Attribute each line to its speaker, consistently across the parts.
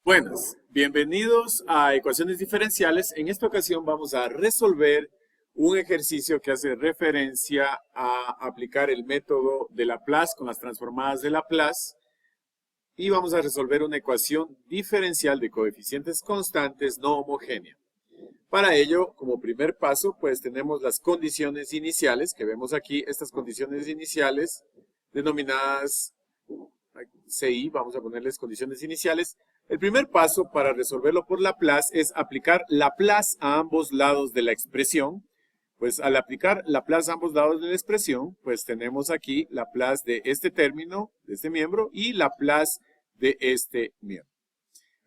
Speaker 1: Buenas, bienvenidos a Ecuaciones Diferenciales. En esta ocasión vamos a resolver un ejercicio que hace referencia a aplicar el método de Laplace con las transformadas de Laplace y vamos a resolver una ecuación diferencial de coeficientes constantes no homogénea. Para ello, como primer paso, pues tenemos las condiciones iniciales que vemos aquí, estas condiciones iniciales denominadas CI, vamos a ponerles condiciones iniciales. El primer paso para resolverlo por Laplace es aplicar Laplace a ambos lados de la expresión. Pues al aplicar Laplace a ambos lados de la expresión, pues tenemos aquí Laplace de este término, de este miembro, y Laplace de este miembro.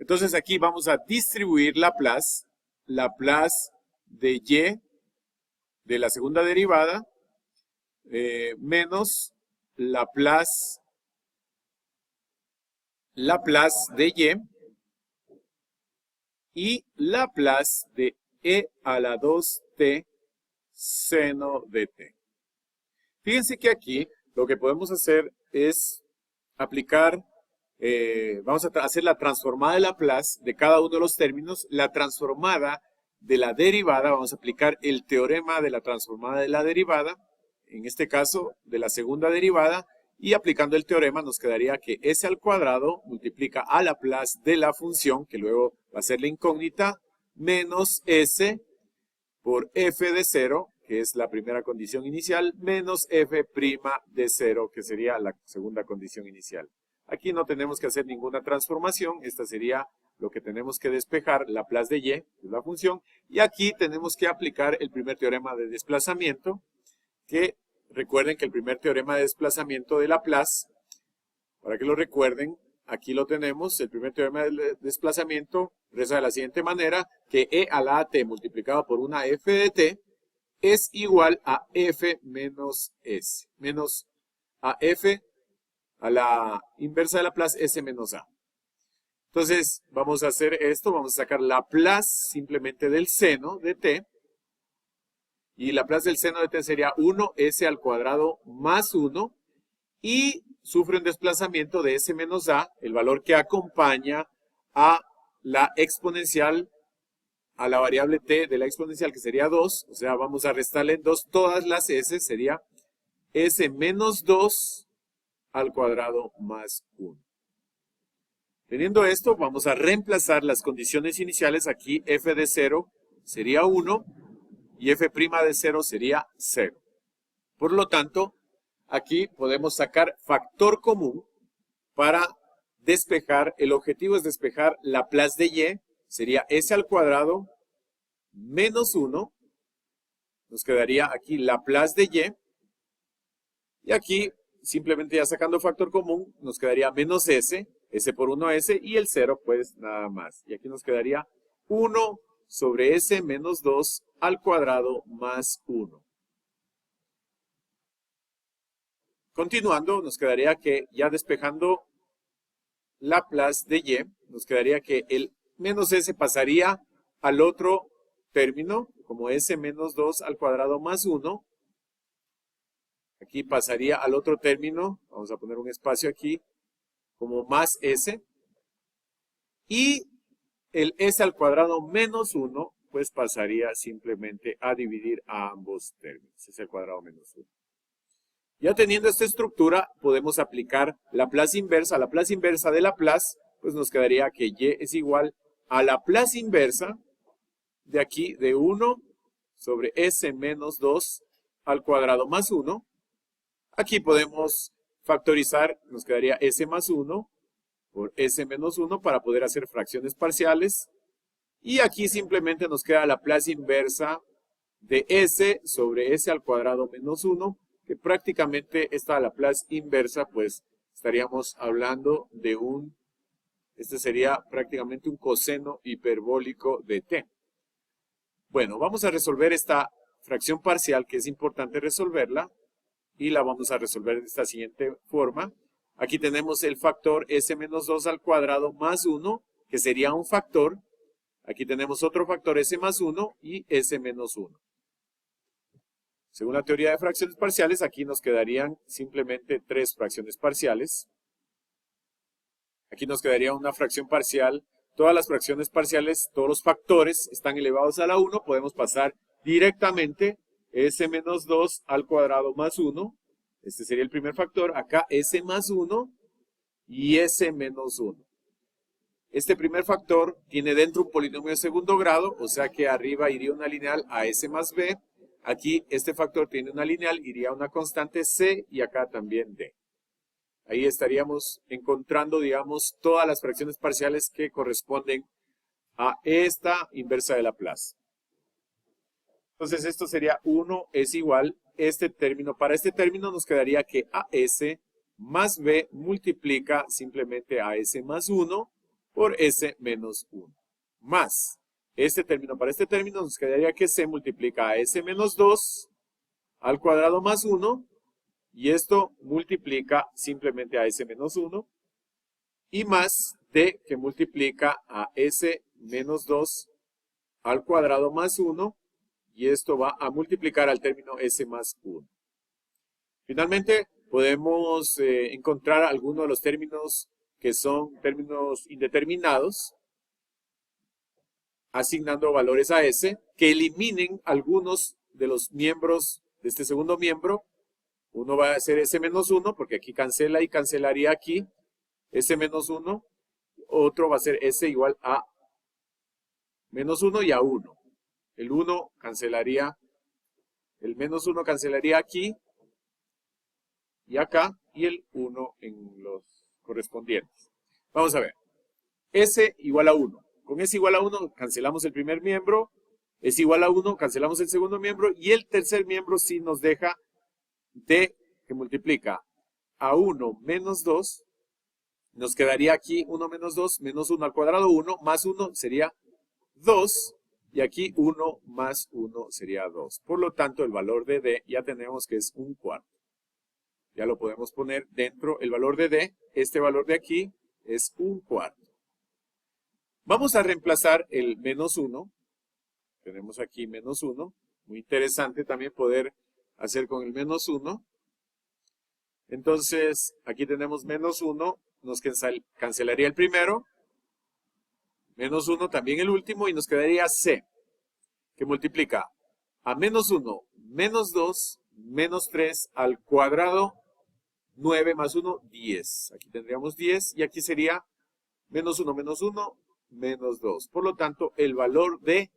Speaker 1: Entonces aquí vamos a distribuir Laplace de y de la segunda derivada menos Laplace de y Laplace de e a la 2t seno de t. Fíjense que aquí lo que podemos hacer es aplicar, vamos a hacer la transformada de Laplace de cada uno de los términos, la transformada de la derivada, vamos a aplicar el teorema de la transformada de la derivada, en este caso de la segunda derivada, y aplicando el teorema nos quedaría que s al cuadrado multiplica a Laplace de la función, que luego va a ser la incógnita, menos s por f de 0, que es la primera condición inicial, menos f' de 0, que sería la segunda condición inicial. Aquí no tenemos que hacer ninguna transformación, esta sería lo que tenemos que despejar, Laplace de y, que es la función, y aquí tenemos que aplicar el primer teorema de desplazamiento, que recuerden que el primer teorema de desplazamiento de Laplace, para que lo recuerden, aquí lo tenemos, el primer teorema de desplazamiento reza de la siguiente manera, que e a la t multiplicado por una f de t es igual a f menos s, menos a f a la inversa de Laplace, s menos a. Entonces, vamos a hacer esto, vamos a sacar Laplace simplemente del seno de t, y Laplace del seno de t sería 1s al cuadrado más 1, y sufre un desplazamiento de s menos a, el valor que acompaña a la exponencial, a la variable t de la exponencial, que sería 2, o sea, vamos a restarle en 2 todas las s, sería s menos 2 al cuadrado más 1. Teniendo esto, vamos a reemplazar las condiciones iniciales. Aquí f de 0 sería 1 y f' de 0 sería 0. Por lo tanto, aquí podemos sacar factor común para despejar, el objetivo es despejar Laplace de y, sería s al cuadrado menos 1, nos quedaría aquí Laplace de y aquí simplemente ya sacando factor común nos quedaría menos s, s por 1s y el 0 pues nada más. Y aquí nos quedaría 1 sobre s menos 2 al cuadrado más 1. Continuando, nos quedaría que ya despejando Laplace de y, nos quedaría que el menos s pasaría al otro término, como s menos 2 al cuadrado más 1. Aquí pasaría al otro término, vamos a poner un espacio aquí, como más s. Y el s al cuadrado menos 1, pues pasaría simplemente a dividir a ambos términos, s al cuadrado menos 1. Ya teniendo esta estructura, podemos aplicar Laplace inversa. Laplace inversa de Laplace, pues nos quedaría que y es igual a Laplace inversa de aquí, de 1 sobre s menos 2 al cuadrado más 1. Aquí podemos factorizar, nos quedaría s más 1 por s menos 1 para poder hacer fracciones parciales. Y aquí simplemente nos queda Laplace inversa de s sobre s al cuadrado menos 1, que prácticamente esta Laplace inversa, pues estaríamos hablando de este sería prácticamente un coseno hiperbólico de t. Bueno, vamos a resolver esta fracción parcial, que es importante resolverla, y la vamos a resolver de esta siguiente forma. Aquí tenemos el factor s menos 2 al cuadrado más 1, que sería un factor. Aquí tenemos otro factor s más 1 y s menos 1. Según la teoría de fracciones parciales, aquí nos quedarían simplemente 3 fracciones parciales. Aquí nos quedaría una fracción parcial todas las fracciones parciales, todos los factores están elevados a la 1, podemos pasar directamente s menos 2 al cuadrado más 1. Este sería el primer factor. Acá s más 1 y s menos 1. Este primer factor tiene dentro un polinomio de segundo grado, o sea que arriba iría una lineal a s más b. Aquí este factor tiene una lineal, iría a una constante c y acá también d. Ahí estaríamos encontrando, digamos, todas las fracciones parciales que corresponden a esta inversa de Laplace. Entonces esto sería 1 es igual este término. Para este término nos quedaría que AS más B multiplica simplemente a S más 1 por S menos 1. Más este término. Para este término nos quedaría que C multiplica a S menos 2 al cuadrado más 1. Y esto multiplica simplemente a S menos 1. Y más D que multiplica a S menos 2 al cuadrado más 1. Y esto va a multiplicar al término S más 1. Finalmente, podemos encontrar algunos de los términos que son términos indeterminados, asignando valores a S, que eliminen algunos de los miembros de este segundo miembro. Uno va a ser S menos 1, porque aquí cancela y cancelaría aquí S menos 1. Otro va a ser S igual a menos 1 y a 1. El 1 cancelaría, el menos 1 cancelaría aquí y acá, y el 1 en los correspondientes. Vamos a ver. S igual a 1. Con S igual a 1 cancelamos el primer miembro. S igual a 1 cancelamos el segundo miembro. Y el tercer miembro sí nos deja D que multiplica a 1 menos 2. Nos quedaría aquí 1 menos 2, menos 1 al cuadrado 1, más 1 sería 2. Y aquí 1 más 1 sería 2. Por lo tanto, el valor de D ya tenemos que es 1/4. Ya lo podemos poner dentro. El valor de D, este valor de aquí, es 1/4. Vamos a reemplazar el menos 1. Tenemos aquí menos 1. Muy interesante también poder hacer con el menos 1. Entonces, aquí tenemos menos 1. Nos cancelaría el primero. Menos 1 también el último. Y nos quedaría C, que multiplica a menos 1, menos 2, menos 3 al cuadrado. 9 más 1, 10. Aquí tendríamos 10 y aquí sería menos 1, menos 1, menos 2. Por lo tanto, el valor de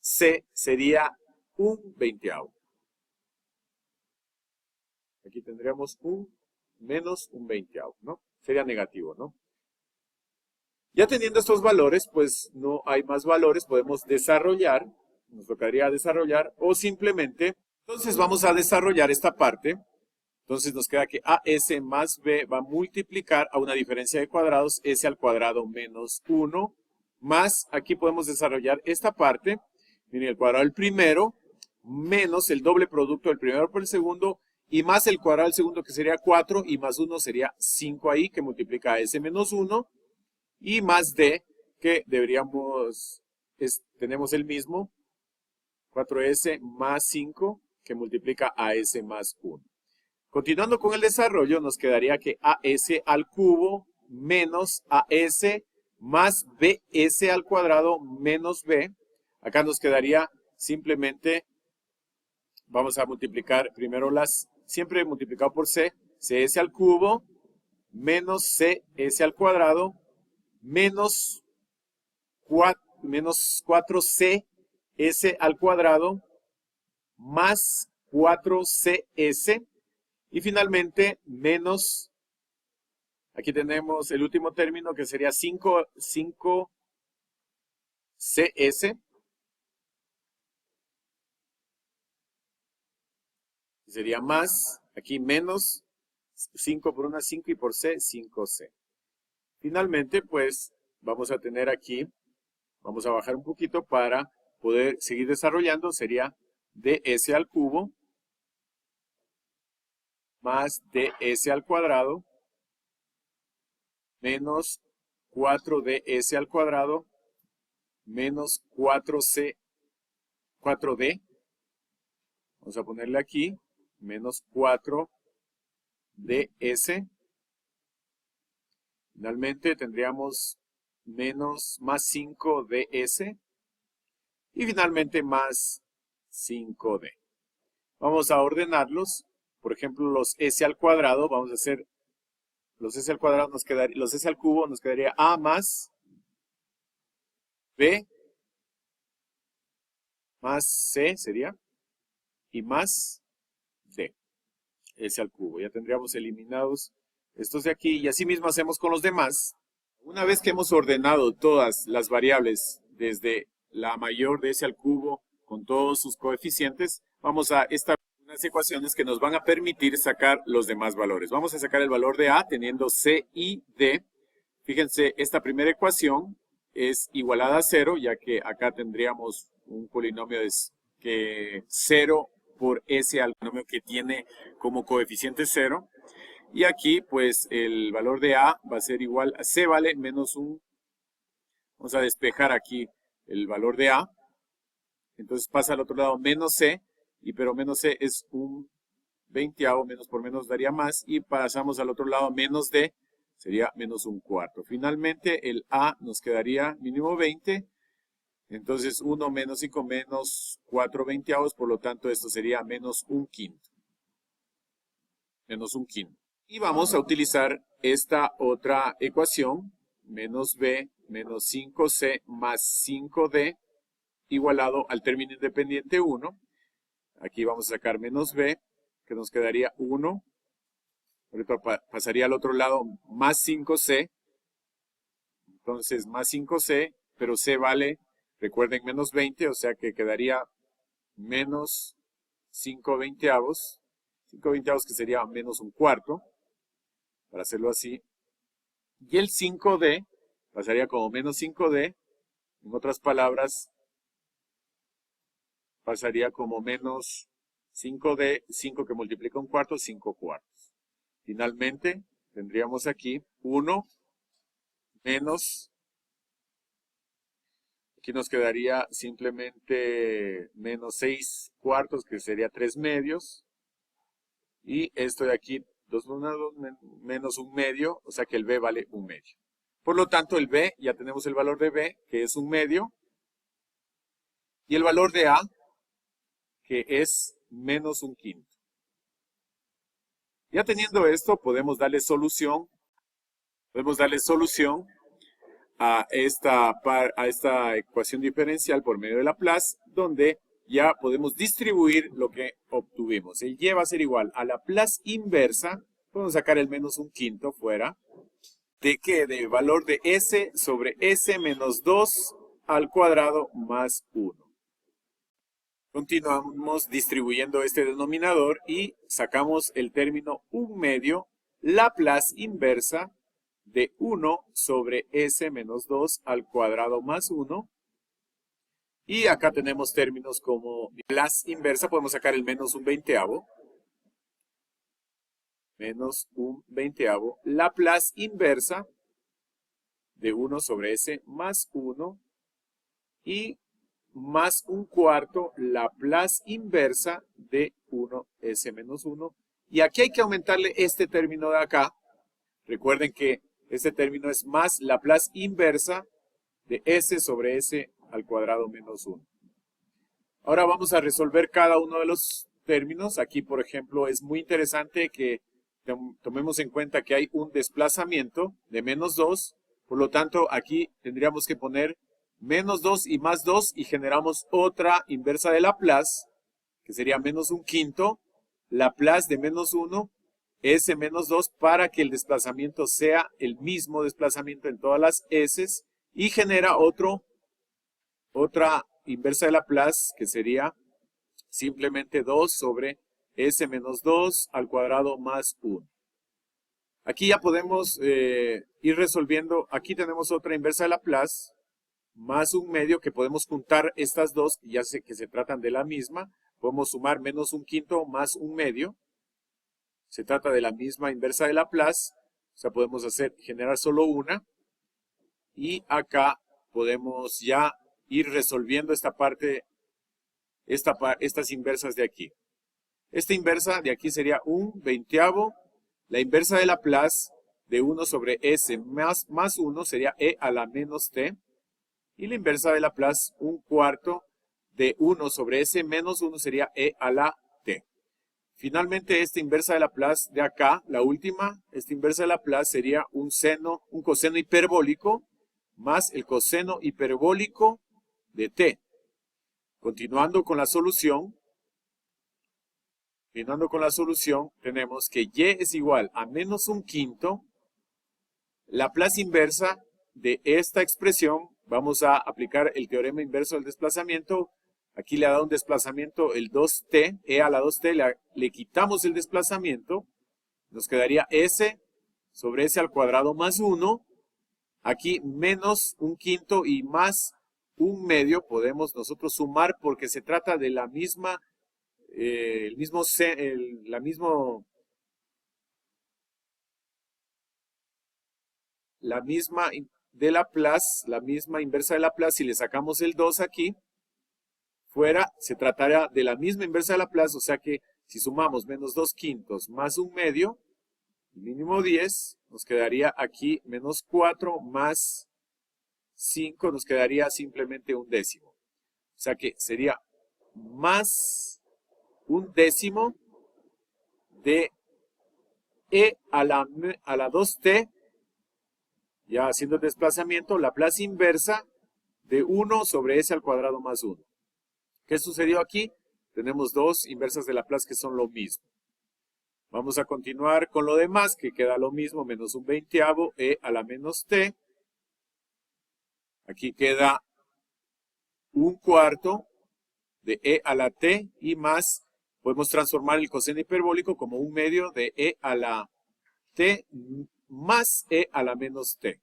Speaker 1: C sería 1/20. Aquí tendríamos menos 1/20, ¿no? Sería negativo, ¿no? Ya teniendo estos valores, pues no hay más valores. Podemos desarrollar, nos tocaría desarrollar o simplemente, entonces vamos a desarrollar esta parte. Entonces nos queda que AS más B va a multiplicar a una diferencia de cuadrados, S al cuadrado menos 1, más, aquí podemos desarrollar esta parte, miren, el cuadrado del primero, menos el doble producto del primero por el segundo, y más el cuadrado del segundo que sería 4, y más 1 sería 5 ahí, que multiplica a S menos 1, y más D, que deberíamos, tenemos el mismo, 4S más 5, que multiplica a S más 1. Continuando con el desarrollo, nos quedaría que AS al cubo menos AS más BS al cuadrado menos B. Acá nos quedaría simplemente, vamos a multiplicar primero siempre multiplicado por C, CS al cubo menos CS al cuadrado menos 4CS al cuadrado más 4CS. Y finalmente, menos, aquí tenemos el último término que sería 5CS. Sería más, aquí menos, 5 por 1, 5 y por C, 5C. Finalmente, pues, vamos a tener aquí, vamos a bajar un poquito para poder seguir desarrollando, sería ds al cubo más ds al cuadrado menos 4ds al cuadrado menos 4d. Vamos a ponerle aquí menos 4ds. Finalmente tendríamos menos más 5 de S y finalmente más 5D. Vamos a ordenarlos. Por ejemplo, los S al cuadrado, vamos a hacer los S al cuadrado nos quedaría, los S al cubo nos quedaría A más B más C sería y más D. S al cubo. Ya tendríamos eliminados estos de aquí y así mismo hacemos con los demás. Una vez que hemos ordenado todas las variables desde la mayor de S al cubo con todos sus coeficientes, vamos a establecer unas ecuaciones que nos van a permitir sacar los demás valores. Vamos a sacar el valor de A teniendo C y D. Fíjense, esta primera ecuación es igualada a 0, ya que acá tendríamos un polinomio que 0 por S al polinomio que tiene como coeficiente 0. Y aquí, pues, el valor de A va a ser igual a C vale menos 1. Vamos a despejar aquí el valor de A. Entonces pasa al otro lado menos C, pero menos C es un 20avo, menos por menos daría más. Y pasamos al otro lado menos D, sería menos un cuarto. Finalmente el A nos quedaría mínimo 20. Entonces 1 menos 5 menos 4 20avos, por lo tanto esto sería menos un quinto. Menos un quinto. Y vamos a utilizar esta otra ecuación, menos B menos 5C más 5D, igualado al término independiente 1. Aquí vamos a sacar menos B, que nos quedaría 1. Ahorita pasaría al otro lado más 5C. Entonces más 5C, pero C vale, recuerden, menos 20, o sea que quedaría menos 5 20avos. 5 20avos que sería menos un cuarto, para hacerlo así. Y el 5D pasaría como menos 5D. En otras palabras, pasaría como menos 5D, 5 que multiplica un cuarto, 5 cuartos. Finalmente, tendríamos aquí 1 menos, aquí nos quedaría simplemente menos 6 cuartos, que sería 3 medios. Y esto de aquí, 2 menos un medio, o sea que el B vale un medio. Por lo tanto, el B, ya tenemos el valor de B, que es un medio. Y el valor de A, que es menos un quinto. Ya teniendo esto, podemos darle solución a esta ecuación diferencial por medio de Laplace, donde ya podemos distribuir lo que obtuvimos. El y va a ser igual a Laplace inversa, podemos sacar el menos un quinto fuera, ¿de qué? De valor de S sobre S menos 2 al cuadrado más 1. Continuamos distribuyendo este denominador y sacamos el término 1 medio, Laplace inversa de 1 sobre S menos 2 al cuadrado más 1. Y acá tenemos términos como Laplace inversa, podemos sacar el menos un veinteavo. Menos un veinteavo. Laplace inversa de 1 sobre S más 1. Y más un cuarto, Laplace inversa de 1S menos 1. Y aquí hay que aumentarle este término de acá. Recuerden que este término es más Laplace inversa de S sobre S al cuadrado menos 1. Ahora vamos a resolver cada uno de los términos. Aquí, por ejemplo, es muy interesante que tomemos en cuenta que hay un desplazamiento de menos 2. Por lo tanto, aquí tendríamos que poner menos 2 y más 2 y generamos otra inversa de Laplace, que sería menos un quinto, Laplace de menos 1, S menos 2, para que el desplazamiento sea el mismo desplazamiento en todas las S, y genera otra inversa de Laplace, que sería simplemente 2 sobre S menos 2 al cuadrado más 1. Aquí ya podemos ir resolviendo. Aquí tenemos otra inversa de Laplace, más un medio, que podemos juntar estas dos, ya sé que se tratan de la misma. Podemos sumar menos un quinto más un medio. Se trata de la misma inversa de Laplace. O sea, podemos generar solo una. Y acá podemos ya ir resolviendo esta parte, estas inversas de aquí. Esta inversa de aquí sería un veinteavo. La inversa de Laplace de 1 sobre S más 1 sería E a la menos T. Y la inversa de Laplace, 1/4 de 1 sobre S menos 1 sería E a la T. Finalmente, esta inversa de Laplace de acá, la última, esta inversa de Laplace sería un coseno hiperbólico más el coseno hiperbólico de T. Continuando con la solución, tenemos que Y es igual a menos 1/5. Laplace inversa de esta expresión, vamos a aplicar el teorema inverso del desplazamiento. Aquí le ha dado un desplazamiento el 2t, e a la 2t, le quitamos el desplazamiento, nos quedaría s sobre s al cuadrado más 1, aquí menos 1/5 y más 1/2 podemos nosotros sumar porque se trata de la misma, de Laplace, la misma inversa de Laplace. Si le sacamos el 2 aquí, fuera, se tratará de la misma inversa de Laplace, o sea que si sumamos menos 2/5 más 1/2, mínimo 10, nos quedaría aquí menos 4 más 5, nos quedaría simplemente 1/10. O sea que sería más 1/10 de E a la 2t, ya haciendo el desplazamiento, Laplace inversa de 1 sobre S al cuadrado más 1. ¿Qué sucedió aquí? Tenemos dos inversas de Laplace que son lo mismo. Vamos a continuar con lo demás, que queda lo mismo, menos 1/20 E a la menos T. Aquí queda 1/4 de E a la T y más, podemos transformar el coseno hiperbólico como 1/2 de E a la T más E a la menos T.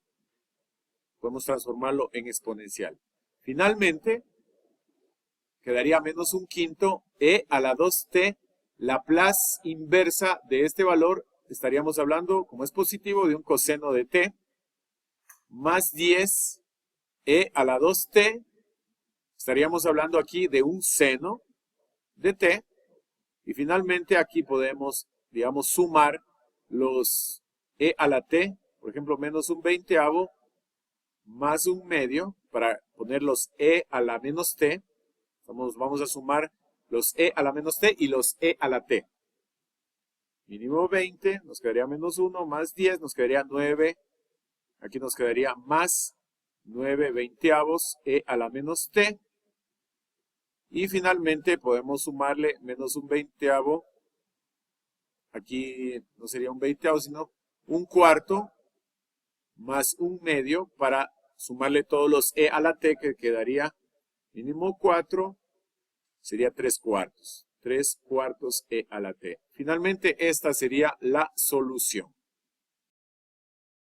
Speaker 1: Podemos transformarlo en exponencial. Finalmente, quedaría menos 1/5 E a la 2t, Laplace inversa de este valor, estaríamos hablando, como es positivo, de un coseno de t, más 10 E a la 2t, estaríamos hablando aquí de un seno de t, y finalmente aquí podemos, digamos, sumar los E a la t, por ejemplo, menos 1/20 más 1/2, para poner los E a la menos t. Vamos a sumar los E a la menos t y los E a la t. Mínimo 20, nos quedaría menos 1, más 10, nos quedaría 9. Aquí nos quedaría más 9/20 E a la menos t. Y finalmente podemos sumarle menos 1/20. Aquí no sería 1/20, sino 1/4 más 1/2 para sumarle todos los E a la t, que quedaría mínimo 4, sería 3/4. 3/4 E a la t. Finalmente, esta sería la solución.